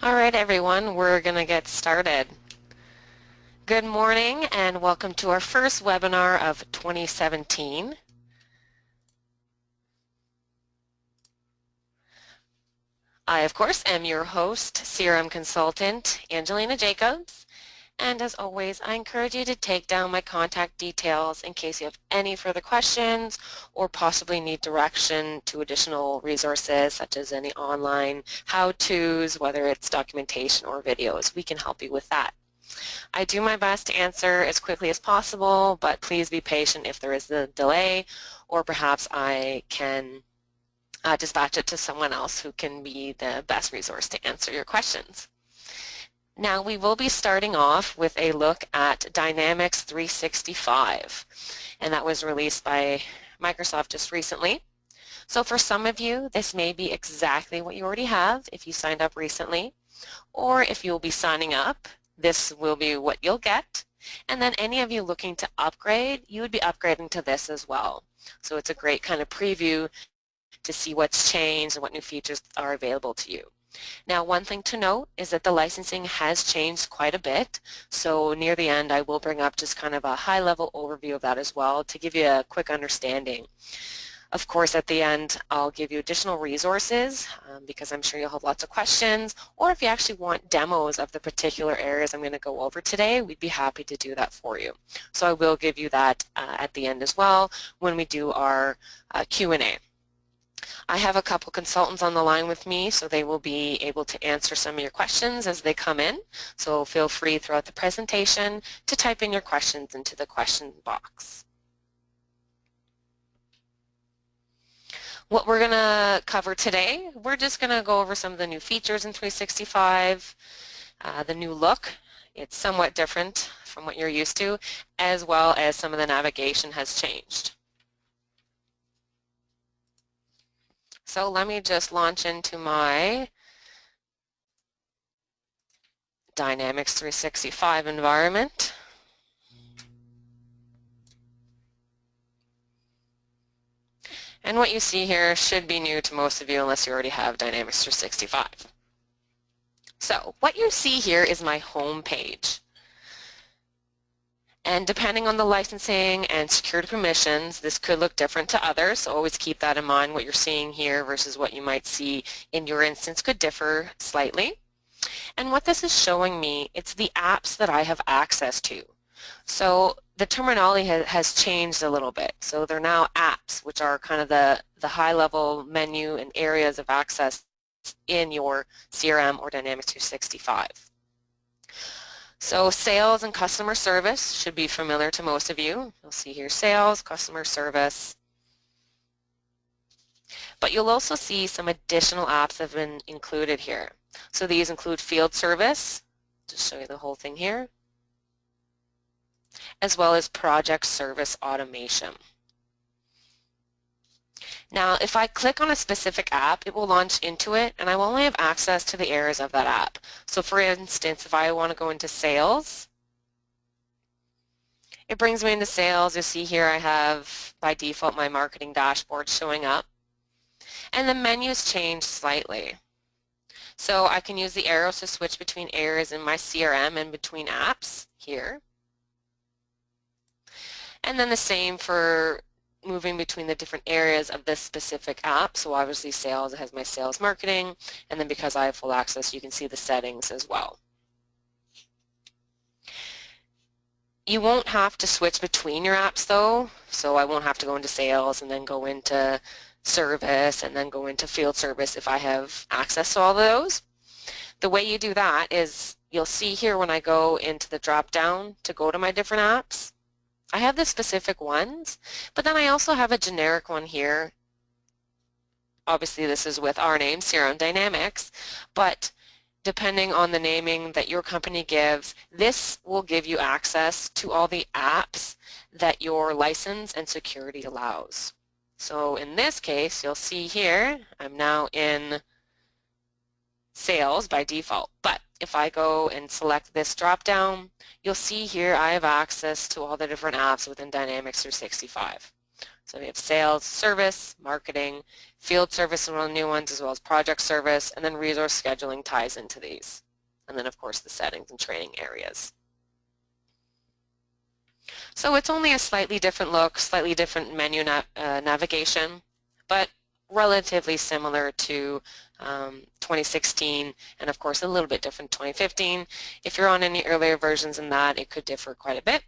All right, everyone, we're going to get started. Good morning and welcome to our first webinar of 2017. I, of course, am your host, CRM Consultant, Angelina Jacobs. And as always, I encourage you to take down my contact details in case you have any further questions or possibly need direction to additional resources such as any online how-tos, whether it's documentation or videos. We can help you with that. I do my best to answer as quickly as possible, but please be patient if there is a delay, or perhaps I can dispatch it to someone else who can be the best resource to answer your questions. Now we will be starting off with a look at Dynamics 365, and that was released by Microsoft just recently. So for some of you, this may be exactly what you already have if you signed up recently, or if you'll be signing up, this will be what you'll get. And then any of you looking to upgrade, you would be upgrading to this as well. So it's a great kind of preview to see what's changed and what new features are available to you. Now, one thing to note is that the licensing has changed quite a bit. So near the end, I will bring up just kind of a high-level overview of that as well to give you a quick understanding. Of course, at the end, I'll give you additional resources because I'm sure you'll have lots of questions, or if you actually want demos of the particular areas I'm going to go over today, we'd be happy to do that for you. So I will give you that at the end as well when we do our Q&A. I have a couple consultants on the line with me, so they will be able to answer some of your questions as they come in. So feel free throughout the presentation to type in your questions into the question box. What we're going to cover today, we're just going to go over some of the new features in 365, the new look. It's somewhat different from what you're used to, as well as some of the navigation has changed. So let me just launch into my Dynamics 365 environment. And what you see here should be new to most of you unless you already have Dynamics 365. So what you see here is my home page. And depending on the licensing and security permissions, this could look different to others, so always keep that in mind. What you're seeing here versus what you might see in your instance could differ slightly. And what this is showing me, it's the apps that I have access to. So the terminology has changed a little bit. So they're now apps, which are kind of the high-level menu and areas of access in your CRM or Dynamics 365. So sales and customer service should be familiar to most of you. You'll see here sales, customer service. But you'll also see some additional apps that have been included here. So these include field service, just show you the whole thing here, as well as project service automation. Now, if I click on a specific app, it will launch into it, and I will only have access to the areas of that app. So for instance, if I want to go into sales, it brings me into sales. You'll see here I have, by default, my marketing dashboard showing up. And the menus change slightly. So I can use the arrows to switch between areas in my CRM and between apps here. And then the same for moving between the different areas of this specific app. So obviously sales has my sales marketing, and then because I have full access, you can see the settings as well. You won't have to switch between your apps though, so I won't have to go into sales and then go into service and then go into field service if I have access to all of those. The way you do that is you'll see here when I go into the drop down to go to my different apps, I have the specific ones, but then I also have a generic one here. Obviously this is with our name, CRM Dynamics, but depending on the naming that your company gives, this will give you access to all the apps that your license and security allows. So in this case, you'll see here, I'm now in sales by default, but if I go and select this drop down, you'll see here I have access to all the different apps within Dynamics 365. So we have sales, service, marketing, field service, and one of the new ones, as well as project service, and then resource scheduling ties into these. And then of course the settings and training areas. So it's only a slightly different look, slightly different menu navigation, but relatively similar to 2016, and of course a little bit different 2015. If you're on any earlier versions than that, it could differ quite a bit.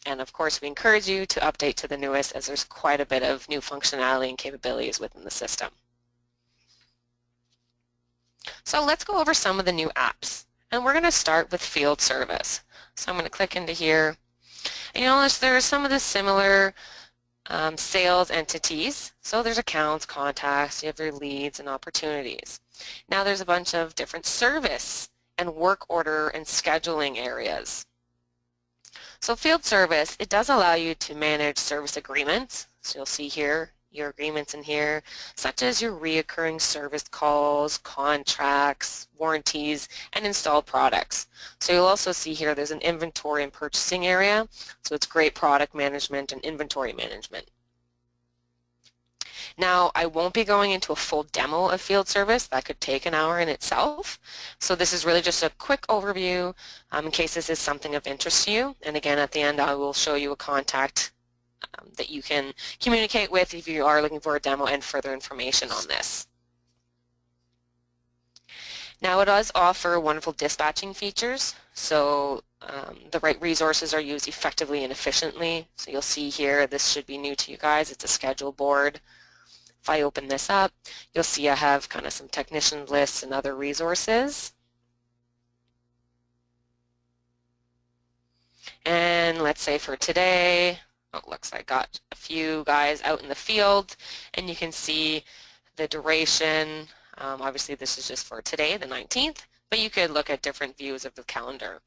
And of course we encourage you to update to the newest, as there's quite a bit of new functionality and capabilities within the system. So let's go over some of the new apps. And we're going to start with field service. So I'm going to click into here. And you'll notice there are some of the similar sales entities. So there's accounts, contacts, you have your leads and opportunities. Now there's a bunch of different service and work order and scheduling areas. So field service, it does allow you to manage service agreements. So you'll see here your agreements in here, such as your reoccurring service calls, contracts, warranties, and installed products. So you'll also see here there's an inventory and purchasing area. So it's great product management and inventory management. Now, I won't be going into a full demo of field service. That could take an hour in itself. So this is really just a quick overview in case this is something of interest to you. And again, at the end, I will show you a contact that you can communicate with if you are looking for a demo and further information on this. Now, it does offer wonderful dispatching features. So the right resources are used effectively and efficiently. So you'll see here, this should be new to you guys. It's a schedule board. If I open this up, you'll see I have kind of some technician lists and other resources. And let's say for today, it looks like I got a few guys out in the field, and you can see the duration. Obviously this is just for today, the 19th, but you could look at different views of the calendar.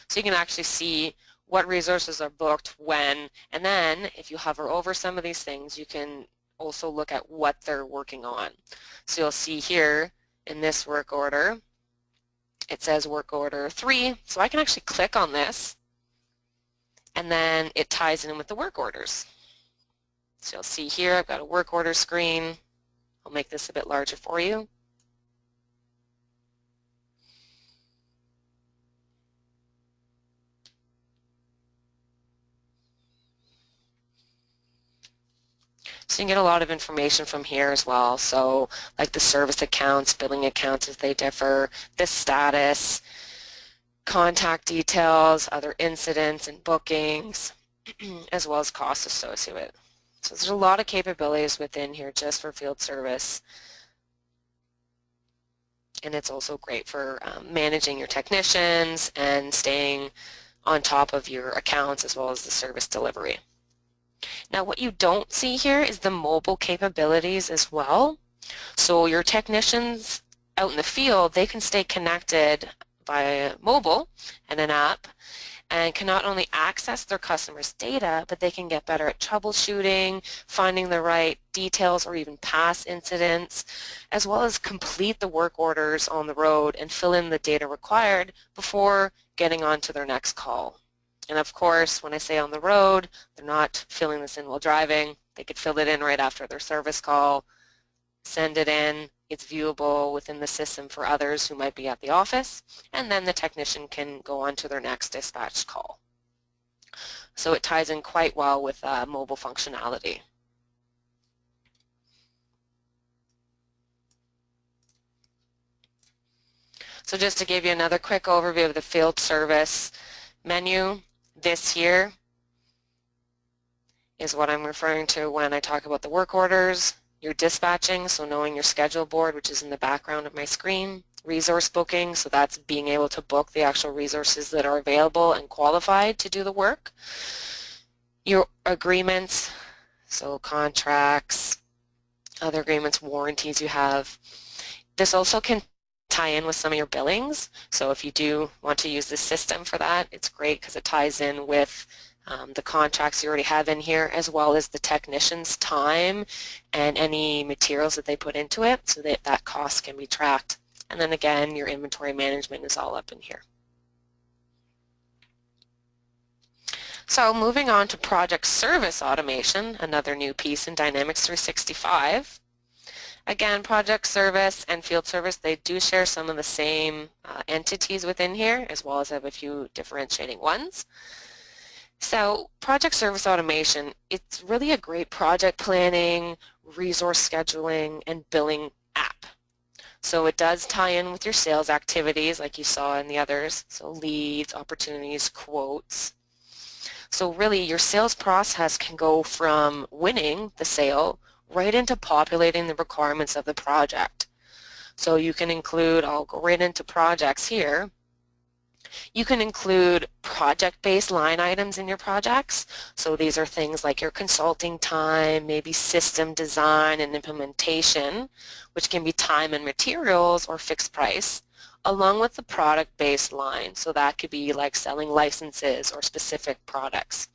So you can actually see what resources are booked when, and then if you hover over some of these things, you can also look at what they're working on. So you'll see here in this work order, it says work order 3, so I can actually click on this, and then it ties in with the work orders. So you'll see here I've got a work order screen. I'll make this a bit larger for you. So you can get a lot of information from here as well. So like the service accounts, billing accounts if they differ, the status, contact details, other incidents and bookings, as well as costs associated with it. So there's a lot of capabilities within here just for field service. And it's also great for managing your technicians and staying on top of your accounts as well as the service delivery. Now what you don't see here is the mobile capabilities as well. So your technicians out in the field, they can stay connected via mobile and an app and can not only access their customers' data, but they can get better at troubleshooting, finding the right details or even past incidents, as well as complete the work orders on the road and fill in the data required before getting on to their next call. And of course, when I say on the road, they're not filling this in while driving. They could fill it in right after their service call, send it in, it's viewable within the system for others who might be at the office, and then the technician can go on to their next dispatch call. So it ties in quite well with mobile functionality. So just to give you another quick overview of the field service menu, this here is what I'm referring to when I talk about the work orders, your dispatching, so knowing your schedule board, which is in the background of my screen, resource booking, so that's being able to book the actual resources that are available and qualified to do the work, your agreements, so contracts, other agreements, warranties you have. This also can tie in with some of your billings, so if you do want to use this system for that, it's great because it ties in with the contracts you already have in here, as well as the technician's time and any materials that they put into it, so that that cost can be tracked. And then again, your inventory management is all up in here. So moving on to project service automation, another new piece in Dynamics 365. Again, project service and field service, they do share some of the same entities within here, as well as have a few differentiating ones. So project service automation, it's really a great project planning, resource scheduling, and billing app. So it does tie in with your sales activities like you saw in the others, so leads, opportunities, quotes. So really your sales process can go from winning the sale right into populating the requirements of the project. So you can include, I'll go right into projects here. You can include project-based line items in your projects. So these are things like your consulting time, maybe system design and implementation, which can be time and materials or fixed price, along with the product-based line. So that could be like selling licenses or specific products.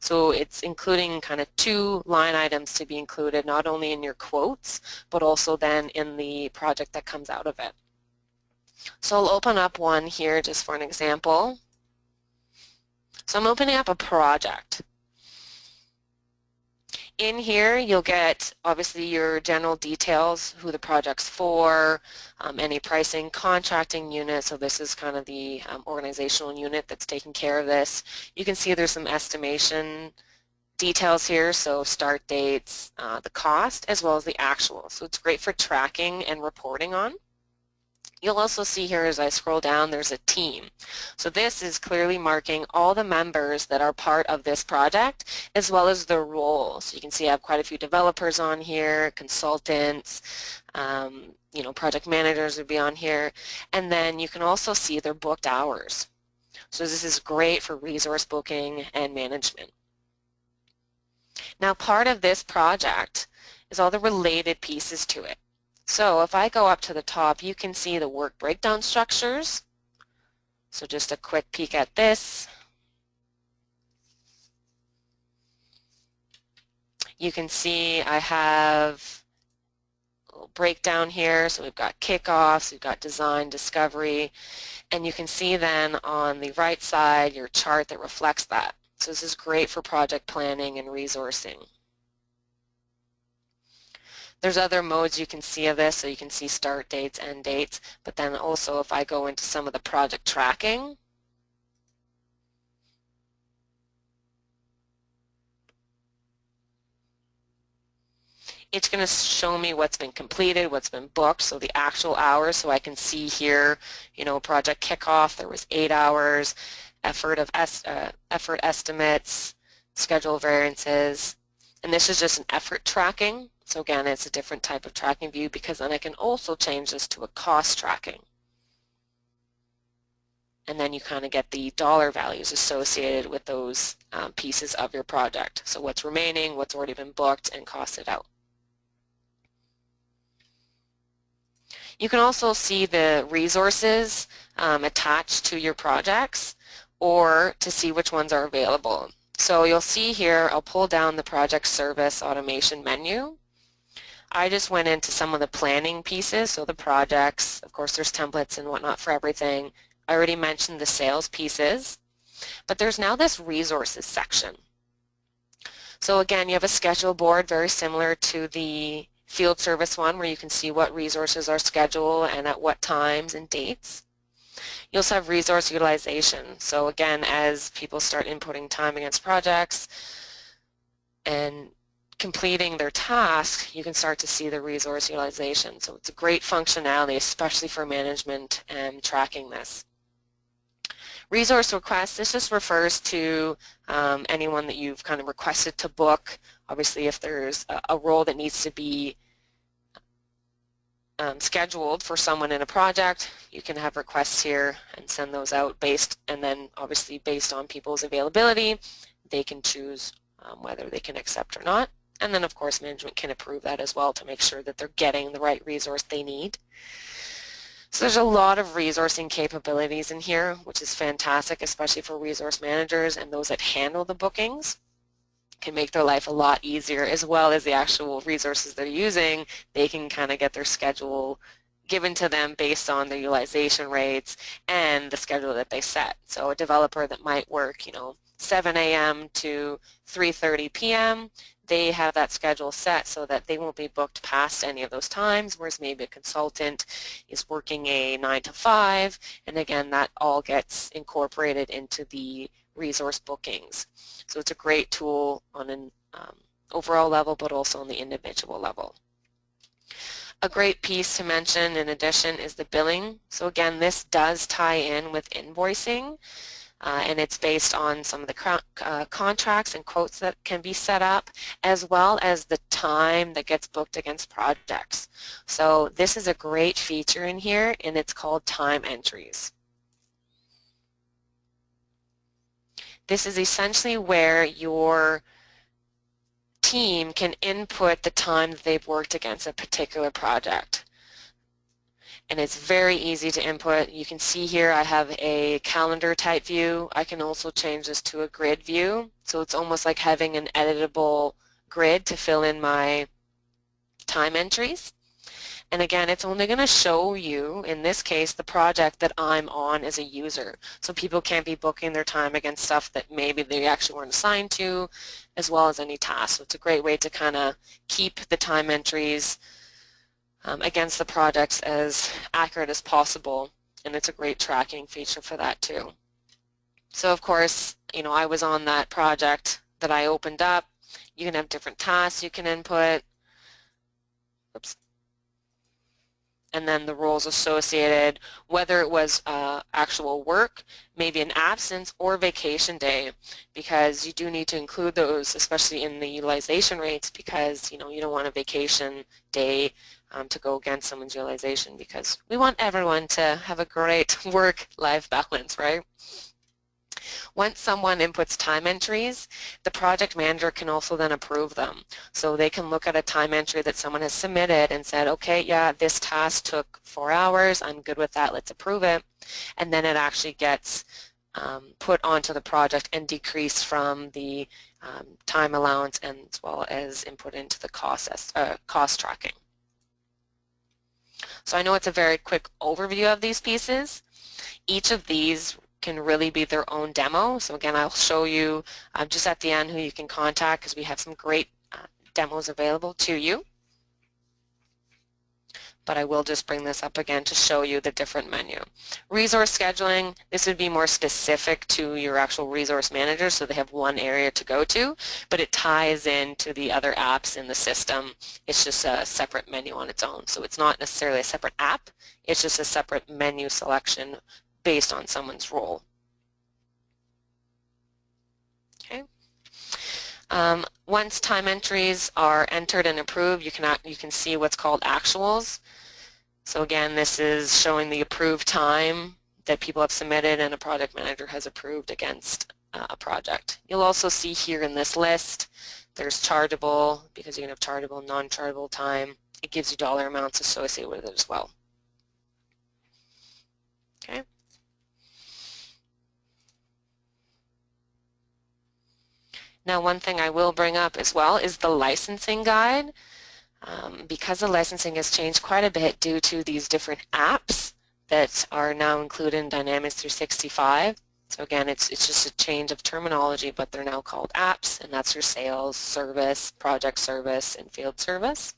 So it's including kind of two line items to be included not only in your quotes, but also then in the project that comes out of it. So I'll open up one here just for an example. So I'm opening up a project. In here you'll get obviously your general details, who the project's for, any pricing, contracting unit, so this is kind of the organizational unit that's taking care of this. You can see there's some estimation details here, so start dates, the cost, as well as the actual. So it's great for tracking and reporting on. You'll also see here as I scroll down there's a team. So this is clearly marking all the members that are part of this project as well as their roles. So you can see I have quite a few developers on here, consultants, project managers would be on here, and then you can also see their booked hours. So this is great for resource booking and management. Now part of this project is all the related pieces to it. So if I go up to the top, you can see the work breakdown structures. So just a quick peek at this. You can see I have a little breakdown here. So we've got kickoffs, we've got design, discovery, and you can see then on the right side your chart that reflects that. So this is great for project planning and resourcing. There's other modes you can see of this, so you can see start dates, end dates, but then also if I go into some of the project tracking, it's going to show me what's been completed, what's been booked, so the actual hours, so I can see here, project kickoff, there was 8 hours, effort estimates, schedule variances, and this is just an effort tracking. So again, it's a different type of tracking view because then I can also change this to a cost tracking. And then you kind of get the dollar values associated with those pieces of your project. So what's remaining, what's already been booked and costed out. You can also see the resources attached to your projects or to see which ones are available. So you'll see here, I'll pull down the project service automation menu. I just went into some of the planning pieces, so the projects, of course there's templates and whatnot for everything. I already mentioned the sales pieces, but there's now this resources section. So again, you have a schedule board very similar to the field service one where you can see what resources are scheduled and at what times and dates. You also have resource utilization. So again, as people start inputting time against projects and completing their task, you can start to see the resource utilization. So it's a great functionality, especially for management and tracking this. Resource requests, this just refers to anyone that you've kind of requested to book. Obviously, if there's a role that needs to be scheduled for someone in a project, you can have requests here and send those out and then obviously based on people's availability, they can choose whether they can accept or not. And then of course management can approve that as well to make sure that they're getting the right resource they need. So there's a lot of resourcing capabilities in here, which is fantastic, especially for resource managers and those that handle the bookings. Can make their life a lot easier, as well as the actual resources they're using. They can kind of get their schedule given to them based on their utilization rates and the schedule that they set. So a developer that might work, 7 a.m. to 3:30 p.m. They have that schedule set so that they won't be booked past any of those times, whereas maybe a consultant is working a 9 to 5, and again, that all gets incorporated into the resource bookings. So it's a great tool on an overall level, but also on the individual level. A great piece to mention in addition is the billing. So again, this does tie in with invoicing. And it's based on some of the contracts and quotes that can be set up, as well as the time that gets booked against projects. So this is a great feature in here, and it's called time entries. This is essentially where your team can input the time that they've worked against a particular project. And it's very easy to input. You can see here I have a calendar type view. I can also change this to a grid view. So it's almost like having an editable grid to fill in my time entries. And again, it's only going to show you, in this case, the project that I'm on as a user. So people can't be booking their time against stuff that maybe they actually weren't assigned to, as well as any tasks. So it's a great way to kind of keep the time entries against the projects as accurate as possible, and it's a great tracking feature for that too. So of course, I was on that project that I opened up. You can have different tasks you can input. Oops. And then the roles associated, whether it was actual work, maybe an absence, or vacation day, because you do need to include those, especially in the utilization rates, because you don't want a vacation day to go against someone's utilization, because we want everyone to have a great work-life balance, right? Once someone inputs time entries, the project manager can also then approve them. So they can look at a time entry that someone has submitted and said, okay, yeah, this task took 4 hours, I'm good with that, let's approve it. And then it actually gets put onto the project and decreased from the time allowance, and as well as input into the cost tracking. So I know it's a very quick overview of these pieces. Each of these can really be their own demo. So again, I'll show you just at the end who you can contact, because we have some great demos available to you. But I will just bring this up again to show you the different menu. Resource scheduling, this would be more specific to your actual resource manager, so they have one area to go to, but it ties into the other apps in the system. It's just a separate menu on its own. So it's not necessarily a separate app, it's just a separate menu selection based on someone's role. Okay. Once time entries are entered and approved, you can see what's called actuals. So again, this is showing the approved time that people have submitted and a project manager has approved against a project. You'll also see here in this list, there's chargeable, because you can have chargeable, non-chargeable time. It gives you dollar amounts associated with it as well. Okay. Now, one thing I will bring up as well is the licensing guide. Because the licensing has changed quite a bit due to these different apps that are now included in Dynamics 365. So again, it's just a change of terminology, but they're now called apps, and that's your sales, service, project service, and field service.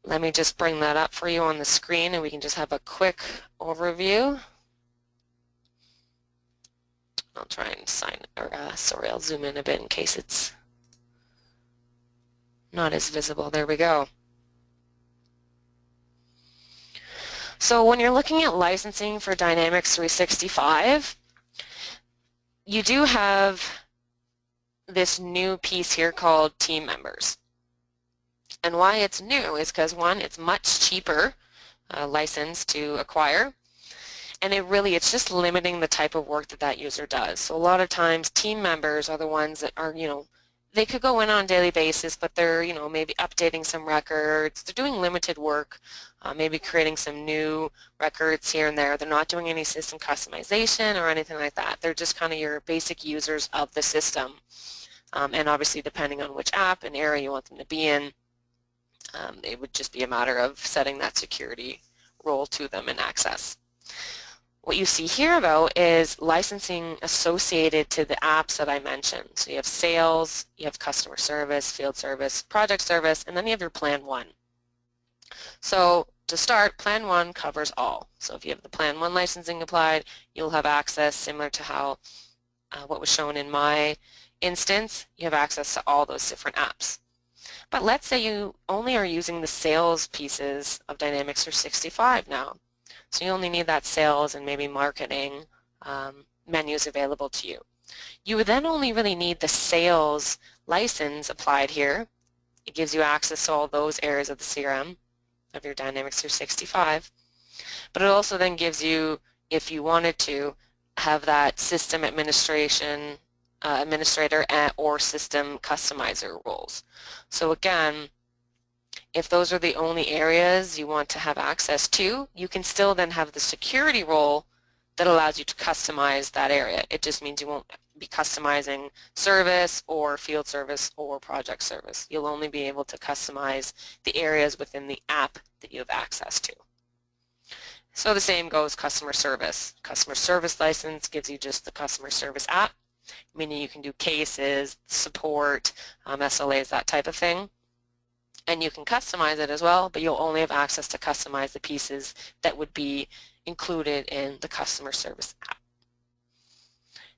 Let me just bring that up for you on the screen, and we can just have a quick overview. I'll try and I'll zoom in a bit in case it's not as visible. There we go. So when you're looking at licensing for Dynamics 365, you do have this new piece here called team members. And why it's new is because, one, it's much cheaper license to acquire, and it's just limiting the type of work that user does. So a lot of times team members are the ones that are, they could go in on a daily basis, but they're, maybe updating some records. They're doing limited work, maybe creating some new records here and there. They're not doing any system customization or anything like that. They're just kind of your basic users of the system. And obviously, depending on which app and area you want them to be in, it would just be a matter of setting that security role to them and access. What you see here though is licensing associated to the apps that I mentioned. So you have sales, you have customer service, field service, project service, and then you have your plan 1. So to start, plan 1 covers all. So if you have the plan 1 licensing applied, you'll have access similar to how what was shown in my instance. You have access to all those different apps. But let's say you only are using the sales pieces of Dynamics 365 now. So you only need that sales and maybe marketing menus available to you. You would then only really need the sales license applied here. It gives you access to all those areas of the CRM of your Dynamics 365. But it also then gives you, if you wanted to, have that system administrator or system customizer roles. So again, if those are the only areas you want to have access to, you can still then have the security role that allows you to customize that area. It just means you won't be customizing service or field service or project service. You'll only be able to customize the areas within the app that you have access to. So the same goes customer service. Customer service license gives you just the customer service app, meaning you can do cases, support, SLAs, that type of thing. And you can customize it as well, but you'll only have access to customize the pieces that would be included in the customer service app.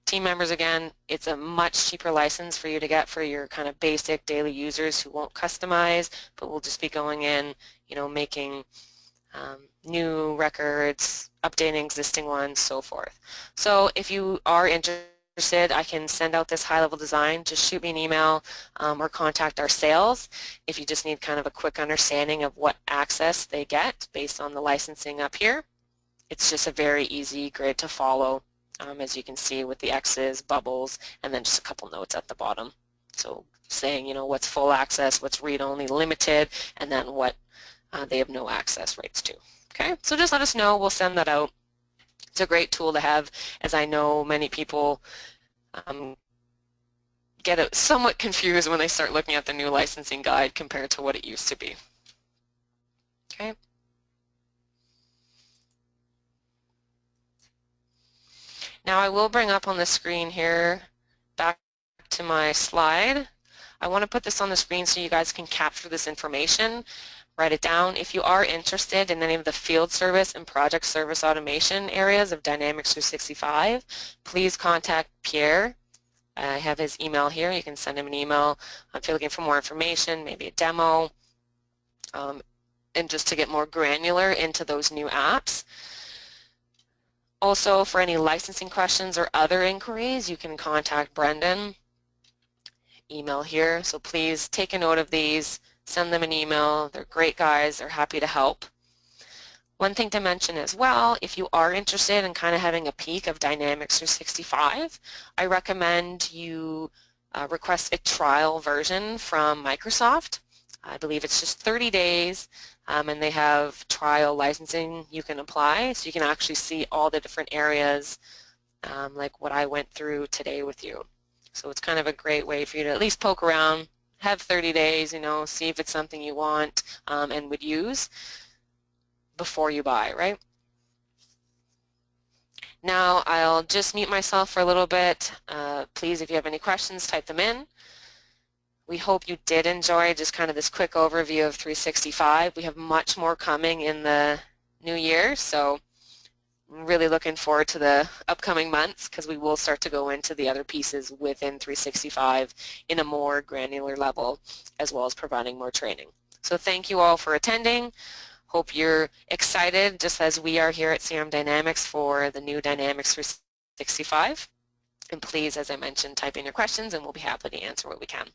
Team members, again, it's a much cheaper license for you to get for your kind of basic daily users who won't customize, but will just be going in, making new records, updating existing ones, so forth. So if you are interested, I can send out this high-level design. Just shoot me an email or contact our sales if you just need kind of a quick understanding of what access they get based on the licensing up here. It's just a very easy grid to follow, as you can see, with the X's, bubbles, and then just a couple notes at the bottom. So saying, what's full access, what's read-only limited, and then what they have no access rights to. Okay, so just let us know. We'll send that out. It's a great tool to have, as I know many people get somewhat confused when they start looking at the new licensing guide compared to what it used to be. Okay. Now I will bring up on the screen here, back to my slide. I want to put this on the screen so you guys can capture this information, write it down. If you are interested in any of the field service and project service automation areas of Dynamics 365, please contact Pierre. I have his email here. You can send him an email if you're looking for more information, maybe a demo, and just to get more granular into those new apps. Also, for any licensing questions or other inquiries, you can contact Brendan. Email here. So please take a note of these, send them an email. They're great guys. They're happy to help. One thing to mention as well, if you are interested in kind of having a peek of Dynamics 365, I recommend you request a trial version from Microsoft. I believe it's just 30 days, and they have trial licensing you can apply, so you can actually see all the different areas like what I went through today with you. So it's kind of a great way for you to at least poke around, have 30 days, see if it's something you want and would use before you buy, right? Now I'll just mute myself for a little bit. Please, if you have any questions, type them in. We hope you did enjoy just kind of this quick overview of 365. We have much more coming in the new year, so I'm really looking forward to the upcoming months because we will start to go into the other pieces within 365 in a more granular level, as well as providing more training. So thank you all for attending. Hope you're excited, just as we are here at CRM Dynamics, for the new Dynamics 365. And please, as I mentioned, type in your questions and we'll be happy to answer what we can.